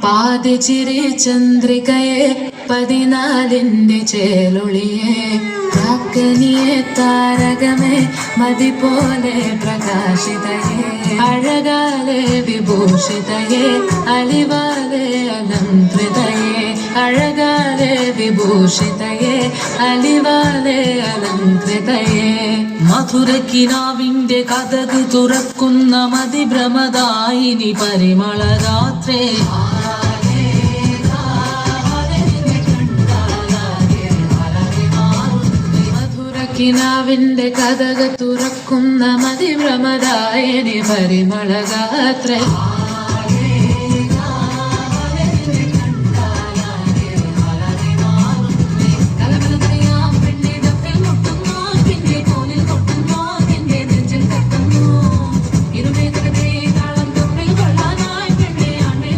പാതിച്ചിരി ചന്ദ്രികയെ 14ന്റെ ചേലൊളിയെ കാക്കനിയെ താരകമേ മതി പോലെ പ്രകാശിതയെ അഴകാലെ വിഭൂഷിതയെ അലിവാലെ അലങ്കൃതയെ അഴകാലെ വിഭൂഷിതയെ അലിവാലെ അലങ്കൃതയെ മധുരക്കിനാവിന്റെ കഥക് തുറക്കുന്ന മതിഭ്രമദായിനി പരിമളരാത്രേ മധുരക്കിനാവിന്റെ കഥക് തുറക്കുന്ന മതിഭ്രമദായിനി പരിമളരാത്രേ